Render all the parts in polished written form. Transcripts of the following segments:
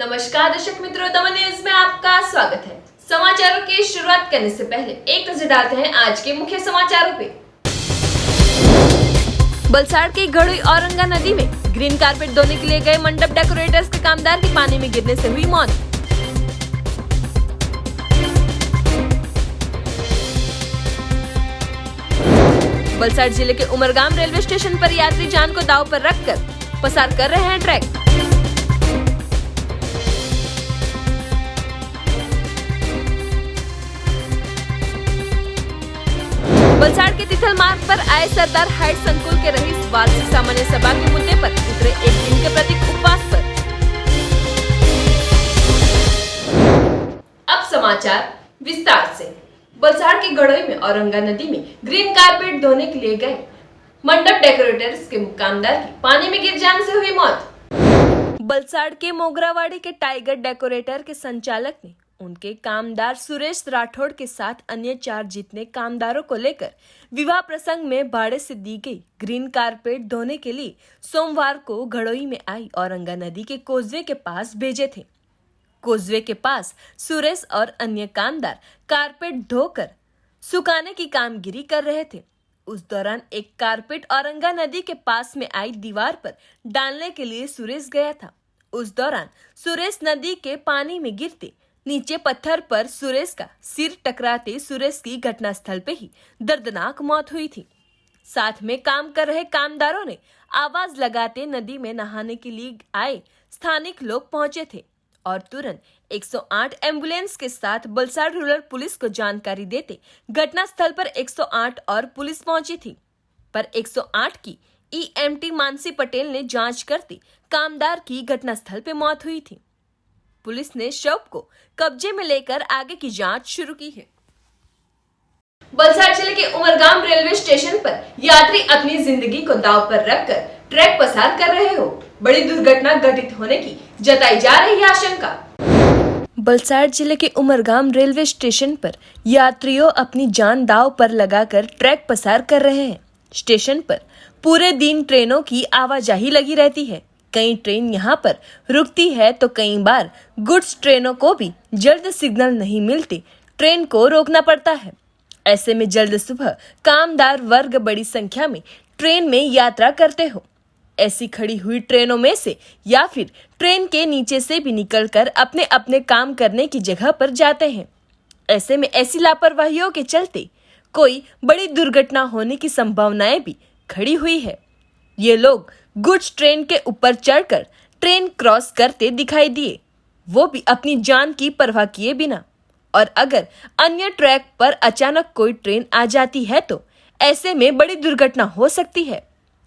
नमस्कार दर्शक मित्रों, दमन न्यूज में आपका स्वागत है। समाचारों की शुरुआत करने से पहले एक नजर डालते हैं आज के मुख्य समाचारों पे। बलसाड़ की घड़ोई औरंगा नदी में ग्रीन कारपेट धोने के लिए गए मंडप डेकोरेटर्स के कामदार की पानी में गिरने से हुई मौत। बलसाड़ जिले के उमरगाम रेलवे स्टेशन पर यात्री जान को दांव पर रखकर पसार कर रहे हैं ट्रैक। बलसाड़ के तिथल मार्ग पर आए सरदार हाइट संकुल के रईस वार्षिक सामान्य सभा के मुद्दे पर उतरे एक दिन के प्रतीक उपवास पर। अब समाचार विस्तार से। बलसाड़ की घड़ोई में औरंगा नदी में ग्रीन कारपेट धोने के लिए गए मंडप डेकोरेटर्स के कामदार की पानी में गिर जाने से हुई मौत। बलसाड़ के मोगरावाड़ी के टाइगर डेकोरेटर के संचालक ने उनके कामदार सुरेश राठौड़ के साथ अन्य 4 जितने कामदारों को लेकर विवाह प्रसंग में भाड़े से दी गई ग्रीन कारपेट धोने के लिए सोमवार को घड़ोई में आई औरंगा नदी के कोजवे के पास भेजे थे। कोजवे के पास सुरेश और अन्य कामदार कारपेट धोकर सुखाने की कामगिरी कर रहे थे। उस दौरान एक कारपेट औरंगा नदी के पास में आई दीवार पर डालने के लिए सुरेश गया था। उस दौरान सुरेश नदी के पानी में गिरते नीचे पत्थर पर सुरेश का सिर टकराते सुरेश की घटनास्थल पे ही दर्दनाक मौत हुई थी। साथ में काम कर रहे कामदारों ने आवाज लगाते नदी में नहाने के लिए आए स्थानिक लोग पहुंचे थे और तुरंत 108 एम्बुलेंस के साथ बलसाड़ रूरल पुलिस को जानकारी देते घटनास्थल पर 108 और पुलिस पहुंची थी। पर 108 की ईएमटी मानसी पटेल ने जांच करती कामदार की घटनास्थल पे मौत हुई थी। पुलिस ने शव को कब्जे में लेकर आगे की जांच शुरू की है। बलसाड़ जिले के उमरगाम रेलवे स्टेशन पर यात्री अपनी जिंदगी को दांव पर रखकर ट्रैक पसार कर रहे हो, बड़ी दुर्घटना घटित होने की जताई जा रही है आशंका। बलसाड़ जिले के उमरगाम रेलवे स्टेशन पर यात्रियों अपनी जान दांव पर लगाकर ट्रैक पसार कर रहे हैं। स्टेशन पर पूरे दिन ट्रेनों की आवाजाही लगी रहती है। कई ट्रेन यहां पर रुकती है तो कई बार गुड्स ट्रेनों को भी जल्द सिग्नल नहीं मिलती, ट्रेन को रोकना पड़ता है। ऐसे में जल्द सुबह कामदार वर्ग बड़ी संख्या में ट्रेन में यात्रा करते हो। ऐसी खड़ी हुई ट्रेनों में से या फिर ट्रेन के नीचे से भी निकलकर अपने अपने काम करने की जगह पर जाते हैं। ऐसे में ऐसी लापरवाहियों के चलते कोई बड़ी दुर्घटना होने की संभावनाएं भी खड़ी हुई है। ये लोग गुड्स ट्रेन के ऊपर चढ़कर ट्रेन क्रॉस करते दिखाई दिए, वो भी अपनी जान की परवाह किए बिना। और अगर अन्य ट्रैक पर अचानक कोई ट्रेन आ जाती है तो ऐसे में बड़ी दुर्घटना हो सकती है।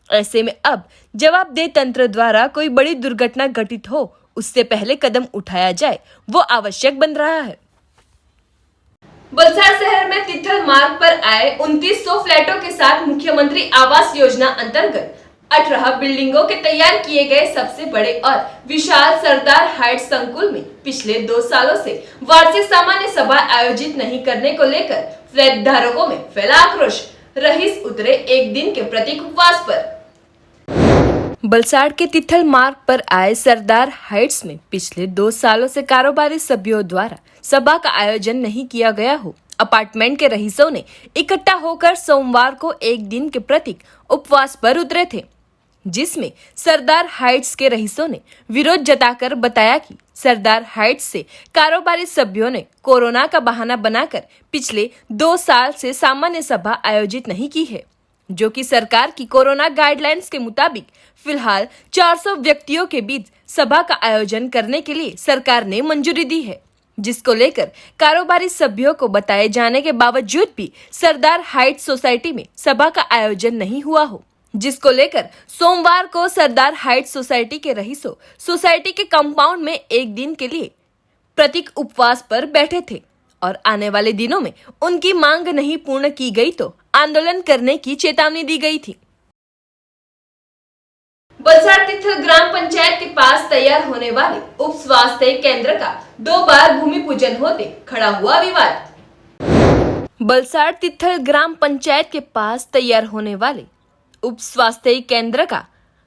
ऐसे में अब जवाबदेह तंत्र द्वारा कोई बड़ी दुर्घटना घटित हो उससे पहले कदम उठाया जाए, वो आवश्यक बन रहा है। बलसाड़ शहर में तिथल मार्ग पर आए 2900 फ्लैटों के साथ मुख्यमंत्री आवास योजना अंतर्गत 18 बिल्डिंगों के तैयार किए गए सबसे बड़े और विशाल सरदार हाइट संकुल में पिछले 2 सालों से वार्षिक सामान्य सभा आयोजित नहीं करने को लेकर फ्लैट धारकों में फैला आक्रोश। रईस उतरे एक दिन के प्रतीक उपवास पर। बलसाड़ के तिथल मार्ग पर आए सरदार हाइट्स में पिछले 2 सालों से कारोबारी सभ्यों द्वारा सभा का आयोजन नहीं किया गया हो। अपार्टमेंट के रईसों ने इकट्ठा होकर सोमवार को एक दिन के प्रतीक उपवास पर उतरे थे, जिसमें सरदार हाइट्स के रईसों ने विरोध जताकर बताया कि सरदार हाइट्स से कारोबारी सभ्यों ने कोरोना का बहाना बनाकर पिछले 2 साल से सामान्य सभा आयोजित नहीं की है, जो कि सरकार की कोरोना गाइडलाइंस के मुताबिक फिलहाल 400 व्यक्तियों के बीच सभा का आयोजन करने के लिए सरकार ने मंजूरी दी है, जिसको लेकर कारोबारी सभ्यों को बताए जाने के बावजूद भी सरदार हाइट्स सोसाइटी में सभा का आयोजन नहीं हुआ हो, जिसको लेकर सोमवार को सरदार हाइट्स सोसाइटी के रईसों सोसाइटी के कंपाउंड में एक दिन के लिए प्रतीक उपवास पर बैठे थे और आने वाले दिनों में उनकी मांग नहीं पूर्ण की गई तो आंदोलन करने की चेतावनी दी गई थी। बलसाड़ तिथल ग्राम पंचायत के पास तैयार होने वाले उप स्वास्थ्य केंद्र का 2 बार भूमि पूजन होते खड़ा हुआ विवाद। बलसाड़ तिथल ग्राम पंचायत के पास तैयार होने वाले उप स्वास्थ्य केंद्र का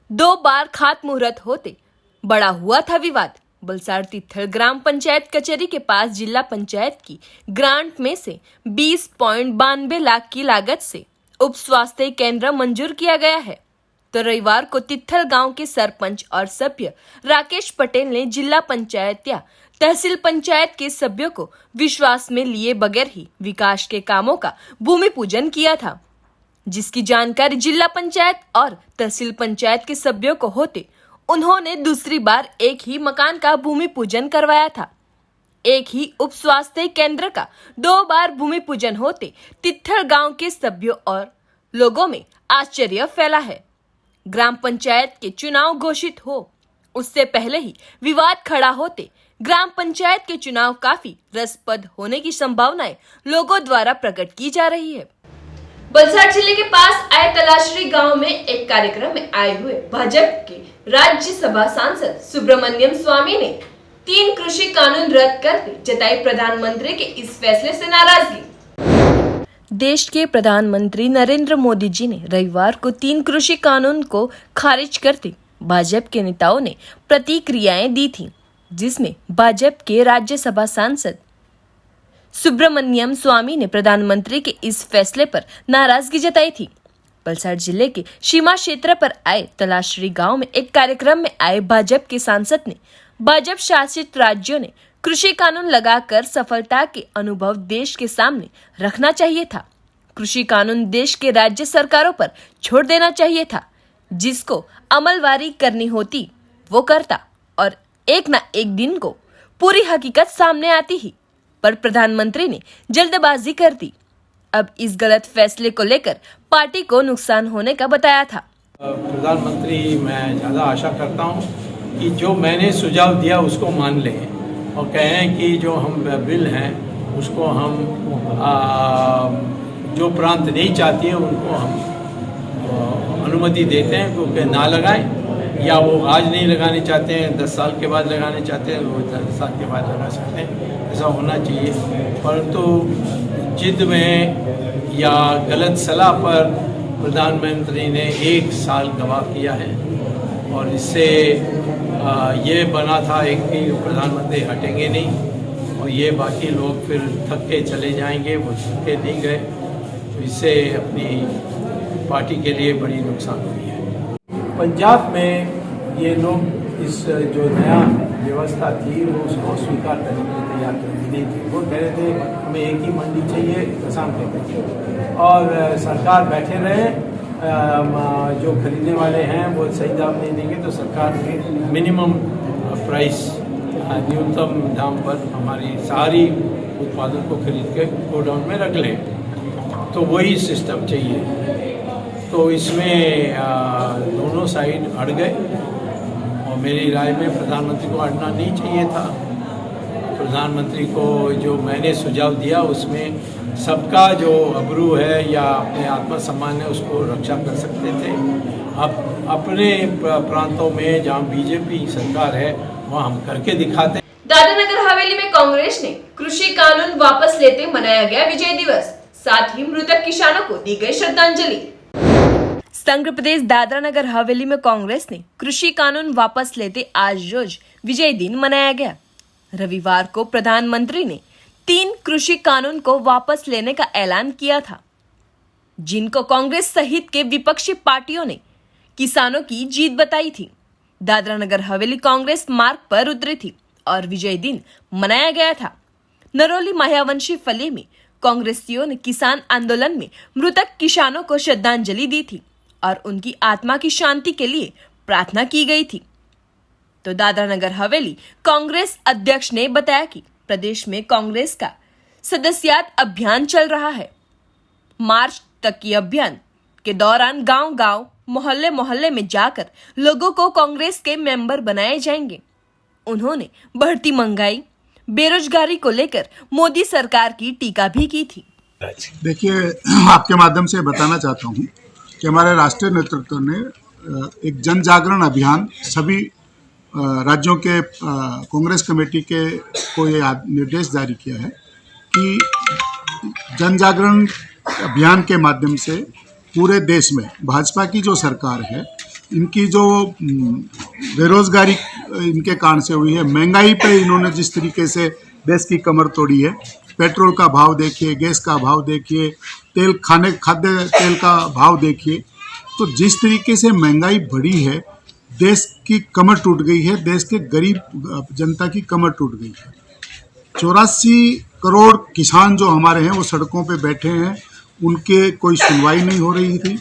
2 बार खात मुहूर्त होते बड़ा हुआ था विवाद। बलसाड़ तित्थल ग्राम पंचायत कचहरी के पास जिला पंचायत की ग्रांट में से 20.92 लाख की लागत से उप स्वास्थ्य केंद्र मंजूर किया गया है। तो रविवार को तित्थल गांव के सरपंच और सभ्य राकेश पटेल ने जिला पंचायत या तहसील पंचायत के सभ्यों को विश्वास में लिए बगैर ही विकास के कामों का भूमि पूजन किया था, जिसकी जानकारी जिला पंचायत और तहसील पंचायत के सभ्यों को होते उन्होंने दूसरी बार एक ही मकान का भूमि पूजन करवाया था। एक ही उप स्वास्थ्य केंद्र का 2 बार भूमि पूजन होते तित्थल गांव के सभ्यों और लोगों में आश्चर्य फैला है। ग्राम पंचायत के चुनाव घोषित हो उससे पहले ही विवाद खड़ा होते ग्राम पंचायत के चुनाव काफी रसप्रद होने की संभावनाएं लोगों द्वारा प्रकट की जा रही है। बलसाड़ जिले के पास आए तलाशरी गांव में एक कार्यक्रम में आए हुए भाजपा के राज्यसभा सांसद सुब्रमण्यम स्वामी ने 3 कृषि कानून रद्द करते जताई प्रधानमंत्री के इस फैसले से नाराजगी। देश के प्रधानमंत्री नरेंद्र मोदी जी ने रविवार को 3 कृषि कानून को खारिज करते भाजपा के नेताओं ने प्रतिक्रियाएं दी थी, जिसमें भाजपा के राज्यसभा सांसद सुब्रमण्यम स्वामी ने प्रधानमंत्री के इस फैसले पर नाराजगी जताई थी। बलसाड़ जिले के सीमा क्षेत्र पर आए तलाशरी गांव में एक कार्यक्रम में आए भाजपा के सांसद ने भाजपा शासित राज्यों ने कृषि कानून लगाकर सफलता के अनुभव देश के सामने रखना चाहिए था। कृषि कानून देश के राज्य सरकारों पर छोड़ देना चाहिए था, जिसको अमलवारी करनी होती वो करता और एक ना एक दिन को पूरी हकीकत सामने आती ही, पर प्रधानमंत्री ने जल्दबाजी कर दी। अब इस गलत फैसले को लेकर पार्टी को नुकसान होने का बताया था। प्रधानमंत्री, मैं ज़्यादा आशा करता हूं कि जो मैंने सुझाव दिया उसको मान लें और कहें कि जो हम बिल हैं उसको हम जो प्रांत नहीं चाहती है उनको हम अनुमति देते हैं, क्योंकि ना लगाएं, या वो आज नहीं लगाने चाहते हैं 10 साल के बाद लगाने चाहते हैं, वो 10 साल के बाद लगा सकते हैं, ऐसा होना चाहिए। परंतु जिद में या गलत सलाह पर प्रधानमंत्री ने 1 साल गवाह किया है और इससे ये बना था एक कि प्रधानमंत्री हटेंगे नहीं और ये बाकी लोग फिर थक के चले जाएंगे, वो थक के नहीं गए, तो इससे अपनी पार्टी के लिए बड़ी नुकसान हुई है। पंजाब में ये लोग इस जो नया व्यवस्था थी वो उसको स्वीकार करने के लिए तैयार नहीं थे। वो कह रहे थे हमें एक ही मंडी चाहिए किसान कहते थे और सरकार बैठे रहे, जो खरीदने वाले हैं वो सही दाम नहीं देंगे तो सरकार मिनिमम प्राइस न्यूनतम दाम पर हमारी सारी उत्पादन को खरीद के गोडाउन में रख लें, तो वही सिस्टम चाहिए। तो इसमें दोनों साइड अड़ गए और मेरी राय में प्रधानमंत्री को अड़ना नहीं चाहिए था। प्रधानमंत्री को जो मैंने सुझाव दिया उसमें सबका जो अबरू है या अपने आत्मसम्मान है उसको रक्षा कर सकते थे। अब अपने प्रांतों में जहाँ बीजेपी सरकार है वहाँ हम करके दिखाते हैं। दादरा नगर हवेली में कांग्रेस ने कृषि कानून वापस लेते मनाया गया विजय दिवस, साथ ही मृतक किसानों को दी गई श्रद्धांजलि। संघ प्रदेश दादरा नगर हवेली में कांग्रेस ने कृषि कानून वापस लेते आज रोज विजय दिन मनाया गया। रविवार को प्रधानमंत्री ने 3 कृषि कानून को वापस लेने का ऐलान किया था, जिनको कांग्रेस सहित के विपक्षी पार्टियों ने किसानों की जीत बताई थी। दादरा नगर हवेली कांग्रेस मार्ग पर उतरी थी और विजय दिन मनाया गया था। नरोली मायावंशी फली में कांग्रेसियों ने किसान आंदोलन में मृतक किसानों को श्रद्धांजलि दी थी और उनकी आत्मा की शांति के लिए प्रार्थना की गई थी। तो दादरा नगर हवेली कांग्रेस अध्यक्ष ने बताया कि प्रदेश में कांग्रेस का सदस्यता अभियान चल रहा है। मार्च तक की अभियान के दौरान गांव-गांव, मोहल्ले-मोहल्ले में जाकर लोगों को कांग्रेस के मेंबर बनाए जाएंगे। उन्होंने बढ़ती महंगाई, बेरोजगारी को लेकर मोदी सरकार की टीका भी की थी। देखिए, आपके माध्यम से बताना चाहता हूँ कि हमारे राष्ट्रीय नेतृत्व ने एक जन जागरण अभियान सभी राज्यों के कांग्रेस कमेटी के को ये निर्देश जारी किया है कि जन जागरण अभियान के माध्यम से पूरे देश में भाजपा की जो सरकार है, इनकी जो बेरोजगारी इनके कारण से हुई है। महंगाई पे इन्होंने जिस तरीके से देश की कमर तोड़ी है, पेट्रोल का भाव देखिए, गैस का भाव देखिए, खाद्य तेल का भाव देखिए, तो जिस तरीके से महंगाई बढ़ी है, देश की कमर टूट गई है, देश के गरीब जनता की कमर टूट गई है। 84 करोड़ किसान जो हमारे हैं वो सड़कों पे बैठे हैं, उनके कोई सुनवाई नहीं हो रही थी।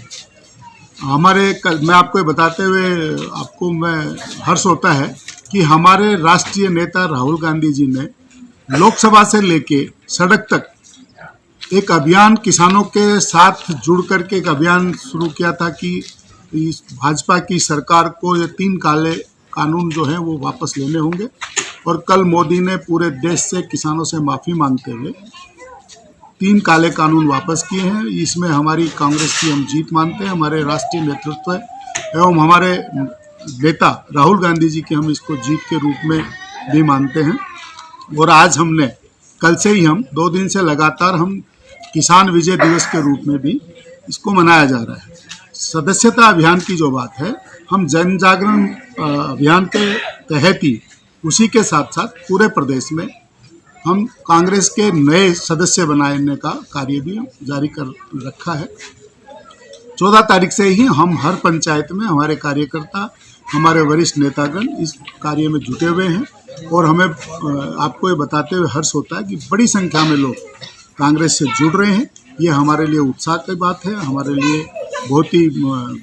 मैं आपको ये बताते हुए मैं हर्ष होता है कि हमारे राष्ट्रीय नेता राहुल गांधी जी ने लोकसभा से लेके सड़क तक एक अभियान किसानों के साथ जुड़ करके एक अभियान शुरू किया था कि इस भाजपा की सरकार को ये 3 काले कानून जो हैं वो वापस लेने होंगे। और कल मोदी ने पूरे देश से किसानों से माफ़ी मांगते हुए 3 काले कानून वापस किए हैं। इसमें हमारी कांग्रेस की हम जीत मानते हैं, हमारे राष्ट्रीय नेतृत्व एवं हमारे नेता राहुल गांधी जी की हम इसको जीत के रूप में भी मानते हैं। और आज हमने कल से ही 2 दिन से लगातार हम किसान विजय दिवस के रूप में भी इसको मनाया जा रहा है। सदस्यता अभियान की जो बात है, हम जन जागरण अभियान के तहत ही उसी के साथ साथ पूरे प्रदेश में हम कांग्रेस के नए सदस्य बनाने का कार्य भी जारी कर रखा है। 14 तारीख से ही हम हर पंचायत में हमारे कार्यकर्ता, हमारे वरिष्ठ नेतागण इस कार्य में जुटे हुए हैं। और हमें आपको ये बताते हुए हर्ष होता है कि बड़ी संख्या में लोग कांग्रेस से जुड़ रहे हैं। ये हमारे लिए उत्साह की बात है, हमारे लिए बहुत ही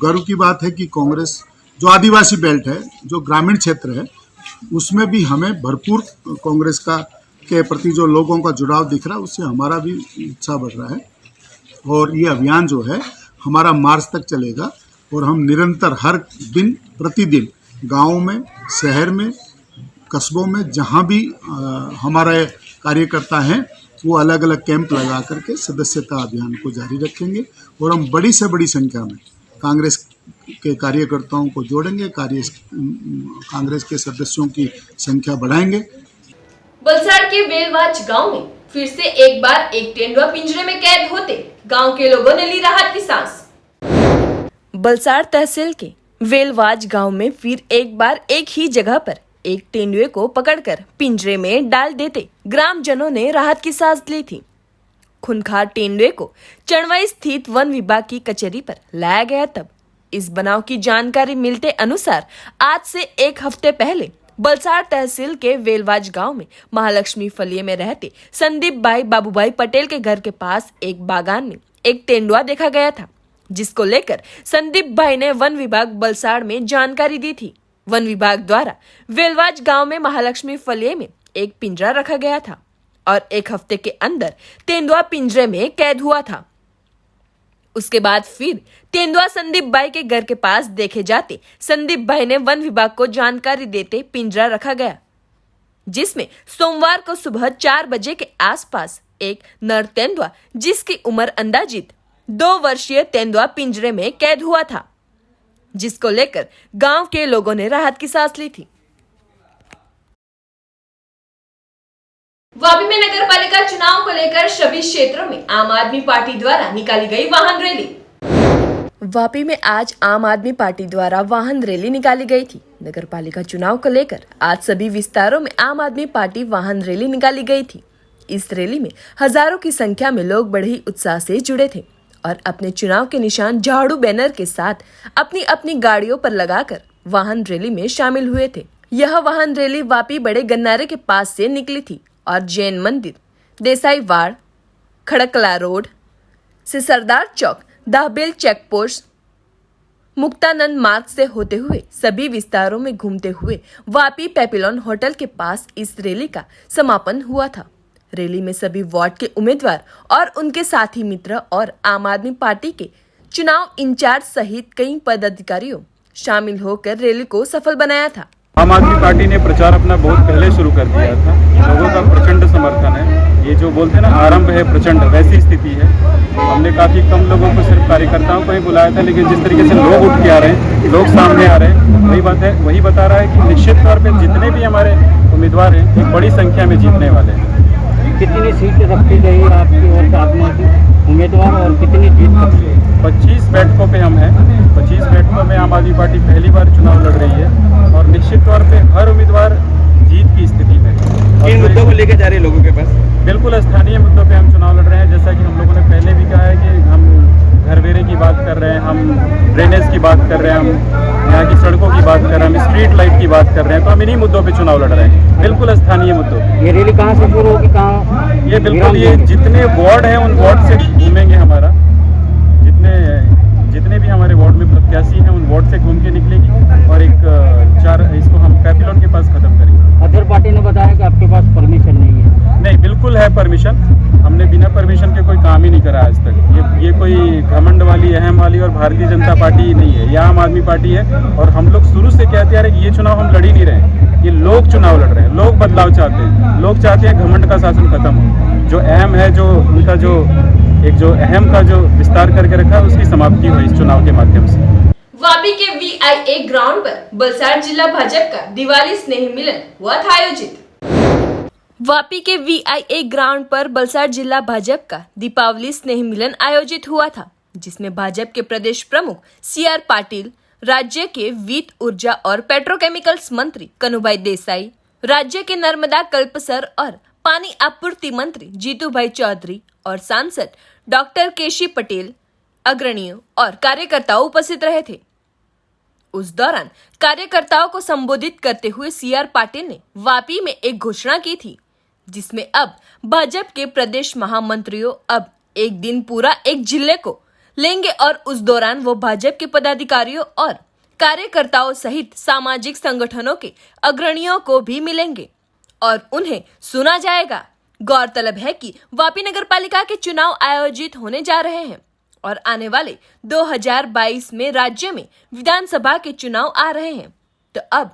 गर्व की बात है कि कांग्रेस जो आदिवासी बेल्ट है, जो ग्रामीण क्षेत्र है, उसमें भी हमें भरपूर कांग्रेस के प्रति जो लोगों का जुड़ाव दिख रहा है, उससे हमारा भी उत्साह बढ़ रहा है। और ये अभियान जो है हमारा मार्च तक चलेगा और हम निरंतर हर दिन प्रतिदिन गाँव में, शहर में, कस्बों में, जहाँ भी हमारे कार्यकर्ता हैं वो अलग अलग कैंप लगा करके सदस्यता अभियान को जारी रखेंगे। और हम बड़ी से बड़ी संख्या में कांग्रेस के कार्यकर्ताओं को जोड़ेंगे, कांग्रेस के सदस्यों की संख्या बढ़ाएंगे। बलसाड़ के वेलवाच गांव में फिर से एक बार एक तेंदुआ पिंजरे में कैद होते गांव के लोगों ने ली राहत की सांस। बलसाड़ तहसील के वेलवाच गांव में फिर एक बार एक ही जगह पर एक तेंदुए को पकड़कर पिंजरे में डाल देते ग्रामजनों ने राहत की सांस ली थी। खूंखार तेंदुए को चणवाई स्थित वन विभाग की कचहरी पर लाया गया। तब इस बनाव की जानकारी मिलते अनुसार आज से 1 हफ्ते पहले बलसाड़ तहसील के वेलवाच गांव में महालक्ष्मी फलिये में रहते संदीप भाई बाबूभाई पटेल के घर के पास एक बागान में एक तेंदुआ देखा गया था, जिसको लेकर संदीप भाई ने वन विभाग बलसाड़ में जानकारी दी थी। वन विभाग द्वारा वेलवाच गांव में महालक्ष्मी फलिये में एक पिंजरा रखा गया था और 1 हफ्ते के अंदर तेंदुआ पिंजरे में कैद हुआ था। उसके बाद फिर तेंदुआ संदीप भाई के घर के पास देखे जाते संदीप भाई ने वन विभाग को जानकारी देते पिंजरा रखा गया, जिसमें सोमवार को सुबह 4 बजे के आसपास एक नर तेंदुआ जिसकी उम्र अंदाजित 2 वर्षीय तेंदुआ पिंजरे में कैद हुआ था, जिसको लेकर गांव के लोगों ने राहत की सांस ली थी। वापी में नगर पालिका चुनाव को लेकर सभी क्षेत्रों में आम आदमी पार्टी द्वारा निकाली गई वाहन रैली। वापी में आज आम आदमी पार्टी द्वारा वाहन रैली निकाली गई थी। नगर पालिका चुनाव को लेकर आज सभी विस्तारों में आम आदमी पार्टी वाहन रैली निकाली गई थी। इस रैली में हजारों की संख्या में लोग बड़े ही उत्साह से जुड़े थे और अपने चुनाव के निशान झाड़ू बैनर के साथ अपनी अपनी गाड़ियों पर लगाकर वाहन रैली में शामिल हुए थे। यह वाहन रैली वापी बड़े गन्नारे के पास से निकली थी और जैन मंदिर, देसाई वाड़, खड़कला रोड से सरदार चौक, दाहबेल चेक पोस्ट, मुक्तानंद मार्ग से होते हुए सभी विस्तारों में घूमते हुए वापी पेपिलोन होटल के पास इस रैली का समापन हुआ था। रैली में सभी वार्ड के उम्मीदवार और उनके साथी मित्र और आम आदमी पार्टी के चुनाव इंचार्ज सहित कई पदाधिकारियों शामिल होकर रैली को सफल बनाया था। आम आदमी पार्टी ने प्रचार अपना बहुत पहले शुरू कर दिया था। लोगों का प्रचंड समर्थन है। ये जो बोलते हैं ना, आरंभ है प्रचंड, वैसी स्थिति है। हमने काफी कम लोगों को, सिर्फ कार्यकर्ताओं को ही बुलाया था, लेकिन जिस तरीके से लोग उठ के आ रहे हैं, लोग सामने आ रहे हैं, वही बात है, वही बता रहा है कि निश्चित तौर पर जितने भी हमारे उम्मीदवार हैं एक बड़ी संख्या में जीतने वाले हैं। कितनी सीट रखी गई आपकी और आदमी की उम्मीदवार और कितनी जीत सकती है? 25 बैठकों पे हम हैं। 25 बैठकों में आम आदमी पार्टी पहली बार चुनाव लड़ रही है और निश्चित तौर पे हर उम्मीदवार लेके जा रही है लोगों के पास? बिल्कुल स्थानीय मुद्दों पे हम चुनाव लड़ रहे हैं। जैसा कि हम लोगों ने पहले भी कहा है कि हम घरवेरे की बात कर रहे हैं, हम ड्रेनेज की बात कर रहे हैं, हम यहाँ की सड़कों की बात कर रहे हैं, हम स्ट्रीट लाइट की बात कर रहे हैं। तो हम इन्हीं मुद्दों पे चुनाव लड़ रहे हैं, बिल्कुल स्थानीय मुद्दों पे। ये रैली कहाँ से शुरू होगी, कहाँ? ये बिल्कुल ये जितने वार्ड हैं उन वार्ड से घूमेंगे। हमारा जितने भी हमारे वार्ड में प्रत्याशी हैं उन वार्ड से घूम के निकलेगी और इसको हम पैपिलोन के पास खत्म करेंगे। अदर पार्टी ने बताया कि आपके पास परमिशन नहीं है। नहीं, बिल्कुल है परमिशन। हमने बिना परमिशन के कोई काम ही नहीं करा आज तक। ये कोई घमंड वाली, अहम वाली और भारतीय जनता पार्टी नहीं है, यह आम आदमी पार्टी है। और हम लोग शुरू से कहते आ रहे हैं कि ये चुनाव हम लड़ ही नहीं रहे हैं, ये लोग चुनाव लड़ रहे हैं। लोग बदलाव चाहते हैं, लोग चाहते हैं घमंड का शासन खत्म हो। जो अहम है, जो उनका जो अहम का जो विस्तार करके रखा है, उसकी समाप्ति हुई इस चुनाव के माध्यम से। वापी के VIA ग्राउंड पर वलसाड जिला भाजपा का दिवाली स्नेह मिलन हुआ था आयोजित। वापी के VIA ग्राउंड पर वलसाड जिला भाजपा का दीपावली स्नेह मिलन आयोजित हुआ था, जिसमें भाजपा के प्रदेश प्रमुख CR पाटिल, राज्य के वित्त, ऊर्जा और पेट्रोकेमिकल्स मंत्री कनुभाई देसाई, राज्य के नर्मदा, कल्पसर और पानी आपूर्ति मंत्री जीतूभाई चौधरी और सांसद डॉक्टर केशी पटेल, अग्रणियों और कार्यकर्ताओं उपस्थित रहे थे। उस दौरान कार्यकर्ताओं को संबोधित करते हुए CR पाटिल ने वापी में एक घोषणा की थी, जिसमें अब भाजपा के प्रदेश महामंत्रियों अब एक दिन पूरा एक जिले को लेंगे और उस दौरान वो भाजपा के पदाधिकारियों और कार्यकर्ताओं सहित सामाजिक संगठनों के अग्रणियों को भी मिलेंगे और उन्हें सुना जाएगा। गौरतलब है कि वापी नगर पालिका के चुनाव आयोजित होने जा रहे हैं और आने वाले 2022 में राज्य में विधानसभा के चुनाव आ रहे हैं, तो अब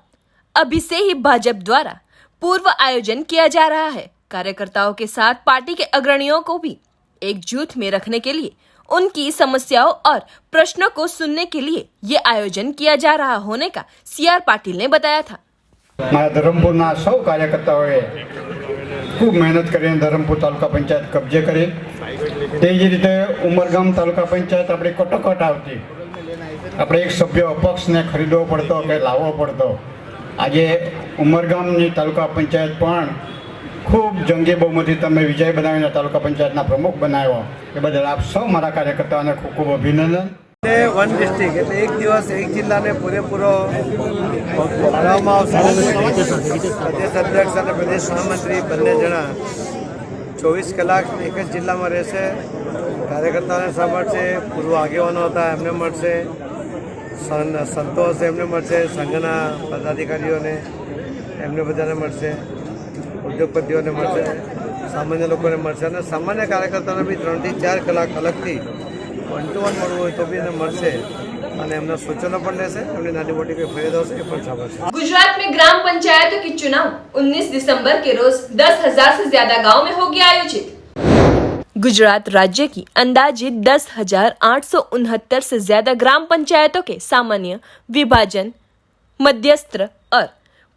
अभी से ही भाजपा द्वारा पूर्व आयोजन किया जा रहा है। कार्यकर्ताओं के साथ पार्टी के अग्रणियों को भी एकजुट में रखने के लिए, उनकी समस्याओं और प्रश्नों को सुनने के लिए ये आयोजन किया जा रहा होने का CR पाटिल ने बताया था। मारा धरमपुरना सौ कार्यकर्ताओं खूब मेहनत करीने धरमपुर तालुका पंचायत कब्जे करी। ते जी रीते उमरगाम तालुका पंचायत अपनी कटोकट आवती, આપણે એક સભ્ય અપક્ષને ખરીદવો પડતો કે લાવવો પડતો। આજે ઉમરગામની તાલુકા પંચાયત પણ ખૂબ જંગી બહુમતી તમે વિજય બનાવીને તાલુકા પંચાયતના પ્રમુખ બનાવ્યો, એ બદલ આપ સૌ મારા કાર્યકર્તાઓને ખૂબ ખૂબ અભિનંદન। વન ડિસ્ટ્રિક્ટ એટલે એક દિવસ એક જિલ્લાને પૂરેપૂરો બનાવવામાં આવશે। પ્રદેશ અધ્યક્ષ અને પ્રદેશ મહામંત્રી બંને જણા 24 કલાક એક જ જિલ્લામાં રહેશે। કાર્યકર્તાઓને સાંભળશે, પૂર્વ આગેવાનો હતા એમને મળશે, સંતો હશે એમને મળશે, સંઘના પદાધિકારીઓને એમને બધાને મળશે, ઉદ્યોગપતિઓને મળશે, સામાન્ય લોકોને મળશે અને સામાન્ય કાર્યકર્તાઓને બી 3 થી 4 કલાક અલગથી 1-to-1 મળવું હોય તો બી એને મળશે અને એમના સૂચનો પણ લેશે, એમની નાની મોટી કોઈ ફરિયાદો હશે એ પણ સાંભળશે। गुजरात में ग्राम पंचायतों की चुनाव 19 दिसंबर के रोज 10,000 से ज्यादा गांव में होगी आयोजित। गुजरात राज्य की अंदाजित 10,869 से ज्यादा ग्राम पंचायतों के सामान्य विभाजन, मध्यस्थ और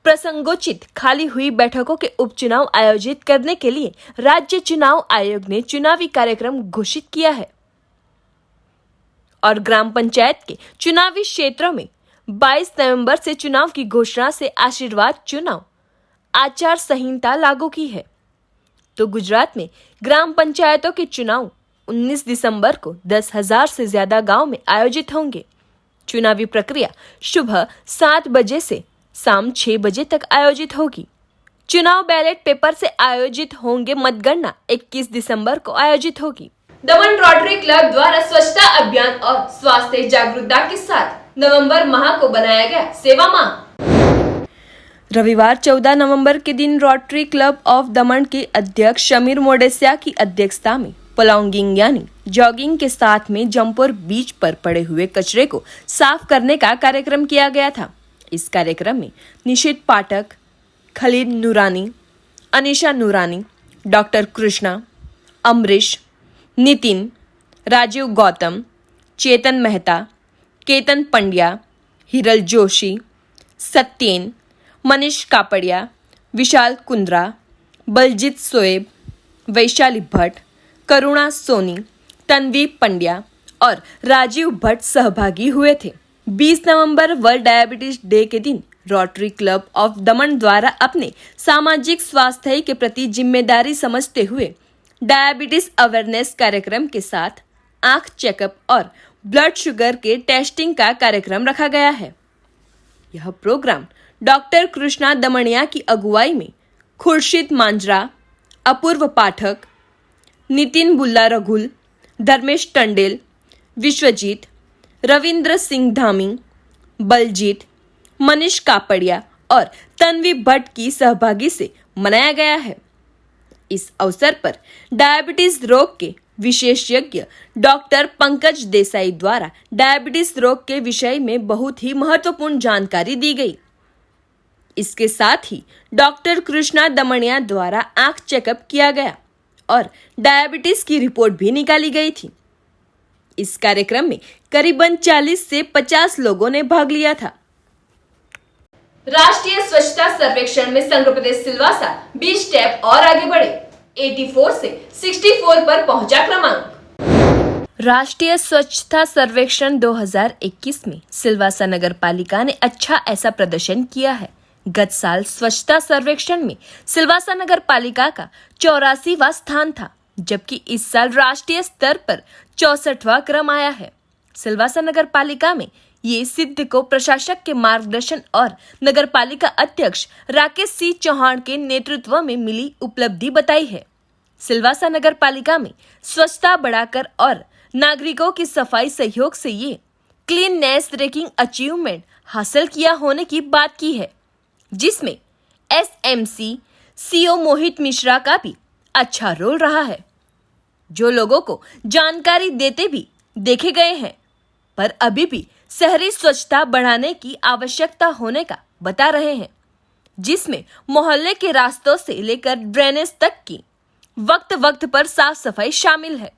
प्रसंगोचित खाली हुई बैठकों के उपचुनाव आयोजित करने के लिए राज्य चुनाव आयोग ने चुनावी कार्यक्रम घोषित किया है और ग्राम पंचायत के चुनावी क्षेत्रों में 22 नवंबर से चुनाव की घोषणा से आशीर्वाद चुनाव आचार संहिता लागू की है। तो गुजरात में ग्राम पंचायतों के चुनाव 19 दिसंबर को 10,000 से ज्यादा गांव में आयोजित होंगे। चुनावी प्रक्रिया सुबह 7 बजे से शाम 6 बजे तक आयोजित होगी। चुनाव बैलेट पेपर से आयोजित होंगे। मतगणना 21 दिसंबर को आयोजित होगी। दमन रोटरी क्लब द्वारा स्वच्छता अभियान और स्वास्थ्य जागरूकता के साथ नवंबर माह को बनाया गया सेवा माह। रविवार 14 नवंबर के दिन रोटरी क्लब ऑफ दमन के अध्यक्ष शमीर मोडेसिया की अध्यक्षता में प्लॉगिंग यानी जॉगिंग के साथ में जमपुर बीच पर पड़े हुए कचरे को साफ करने का कार्यक्रम किया गया था। इस कार्यक्रम में निशित पाठक, खलीद नूरानी, अनिशा नूरानी, डॉक्टर कृष्णा, अमरीश, नितिन, राजीव गौतम, चेतन मेहता, केतन पंड्या, हिरल जोशी, सत्येन, मनीष कापड़िया, विशाल कुंद्रा, बलजीत सोएब, वैशाली भट्ट, करुणा सोनी, तन्वी पंड्या और राजीव भट्ट सहभागी हुए थे। 20 नवंबर वर्ल्ड डायबिटीज डे के दिन रोटरी क्लब ऑफ दमन द्वारा अपने सामाजिक स्वास्थ्य के प्रति जिम्मेदारी समझते हुए डायबिटीज अवेयरनेस कार्यक्रम के साथ आंख चेकअप और ब्लड शुगर के टेस्टिंग का कार्यक्रम रखा गया है। यह प्रोग्राम डॉक्टर कृष्णा दमनिया की अगुवाई में खुर्शीद मांजरा, अपूर्व पाठक, नितिन बुल्ला रघुल, धर्मेश टंडेल, विश्वजीत, रविंद्र सिंह धामी, बलजीत, मनीष कापड़िया और तन्वी भट्ट की सहभागी से मनाया गया है। इस अवसर पर डायबिटीज रोग के विशेषज्ञ डॉक्टर पंकज देसाई द्वारा डायबिटीज रोग के विषय में बहुत ही महत्वपूर्ण जानकारी दी गई। इसके साथ ही डॉक्टर कृष्णा दमनिया द्वारा आंख चेकअप किया गया और डायबिटीज की रिपोर्ट भी निकाली गई थी। इस कार्यक्रम में करीबन 40 से 50 लोगों ने भाग लिया था। राष्ट्रीय स्वच्छता सर्वेक्षण में संघ प्रदेश सिलवासा 20 स्टेप और आगे बढ़े, 84 से 64 पर पहुंचा क्रमांक। राष्ट्रीय स्वच्छता सर्वेक्षण 2021 में सिलवासा नगर पालिका ने अच्छा ऐसा प्रदर्शन किया है। गत साल स्वच्छता सर्वेक्षण में सिलवासा नगर पालिका का 84वां स्थान था, जबकि इस साल राष्ट्रीय स्तर पर 64वां क्रम आया है। सिलवासा नगर पालिका में ये सिद्ध को प्रशासक के मार्गदर्शन और नगर पालिका अध्यक्ष राकेश सिंह चौहान के नेतृत्व में मिली उपलब्धि बताई है। सिलवासा नगर पालिका में स्वच्छता बढ़ाकर और नागरिकों की सफाई सहयोग से ये क्लीननेस रैंकिंग अचीवमेंट हासिल किया होने की बात की है, जिसमें SMC CO मोहित मिश्रा का भी अच्छा रोल रहा है, जो लोगों को जानकारी देते भी देखे गए हैं, पर अभी भी शहरी स्वच्छता बढ़ाने की आवश्यकता होने का बता रहे हैं, जिसमें मोहल्ले के रास्तों से लेकर ड्रेनेज तक की वक्त पर साफ सफाई शामिल है।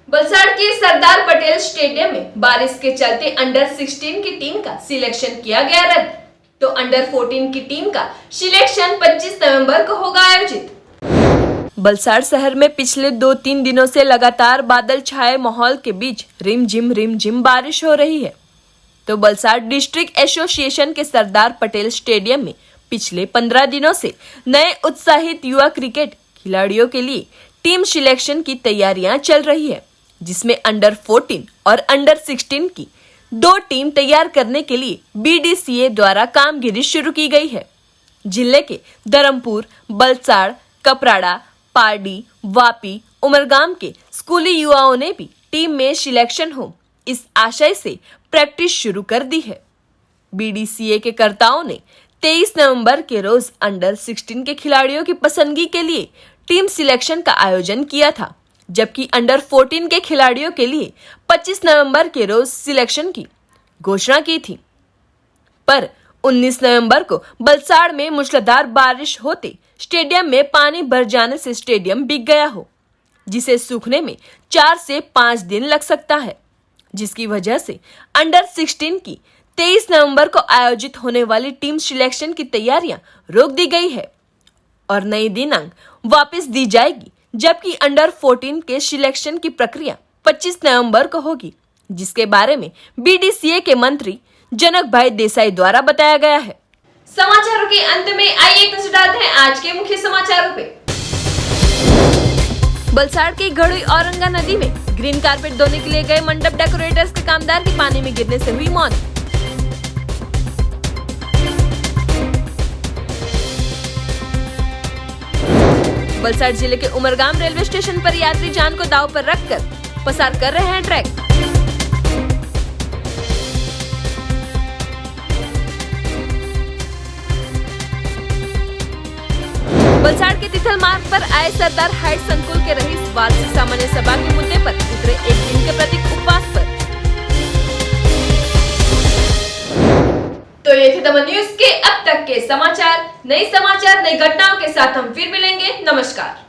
वलसाड़ के सरदार पटेल स्टेडियम में बारिश के चलते अंडर 16 की टीम का सिलेक्शन किया गया रद्द, तो अंडर 14 की टीम का सिलेक्शन 25 नवंबर को होगा आयोजित। वलसाड़ शहर में पिछले 2-3 दिनों से लगातार बादल छाए माहौल के बीच रिमझिम बारिश हो रही है, तो वलसाड़ डिस्ट्रिक्ट एसोसिएशन के सरदार पटेल स्टेडियम में पिछले 15 दिनों से नए उत्साहित युवा क्रिकेट खिलाड़ियों के लिए टीम सिलेक्शन की तैयारियां चल रही है, जिसमें अंडर 14 और अंडर 16 की 2 टीम तैयार करने के लिए BDCA द्वारा कामगिरी शुरू की गई है। जिले के धर्मपुर, वलसाड़, कपराड़ा, पारडी, वापी, उमरगाम के स्कूली युवाओं ने भी टीम में सिलेक्शन हो, इस आशय से प्रैक्टिस शुरू कर दी है। BDCA के कर्ताओं ने 23 नवंबर के रोज अंडर 16 के खिलाड़ियों की पसंदगी के लिए टीम सिलेक्शन का आयोजन किया था, जबकि अंडर 14 के खिलाड़ियों के लिए 25 नवंबर के रोज सिलेक्शन की घोषणा की थी। पर 19 नवंबर को वलसाड़ में मूसलाधार बारिश होते स्टेडियम में पानी भर जाने से स्टेडियम बिक गया हो, जिसे सूखने में 4 से 5 दिन लग सकता है, जिसकी वजह से अंडर 16 की 23 नवंबर को आयोजित होने वाली टीम सिलेक्शन की तैयारियां रोक दी गई है और नई दिनांक वापस दी जाएगी, जबकि अंडर 14 के सिलेक्शन की प्रक्रिया 25 नवंबर को होगी, जिसके बारे में BDCA के मंत्री जनक भाई देसाई द्वारा बताया गया है। समाचारों के अंत में आइए एक नजर डालते हैं आज के मुख्य समाचारों पे। वलसाड़ के घड़ोई औरंगा नदी में ग्रीन कारपेट धोने के लिए गए मंडप डेकोरेटर्स के कामदार की पानी में गिरने से हुई मौत। वलसाड़ जिले के उमरगाम रेलवे स्टेशन पर यात्री जान को दांव पर रखकर पसार कर रहे हैं ट्रैक। वलसाड़ के तिथल मार्ग पर आए सरदार हाइट संकुल के रईस वार्षिक सामान्य सभा के मुद्दे पर उतरे एक दिन के प्रतीक उपवास पर। तो ये थे दमन न्यूज के अब तक के समाचार। नए समाचार, नई घटनाओं के साथ हम फिर मिलेंगे। नमस्कार।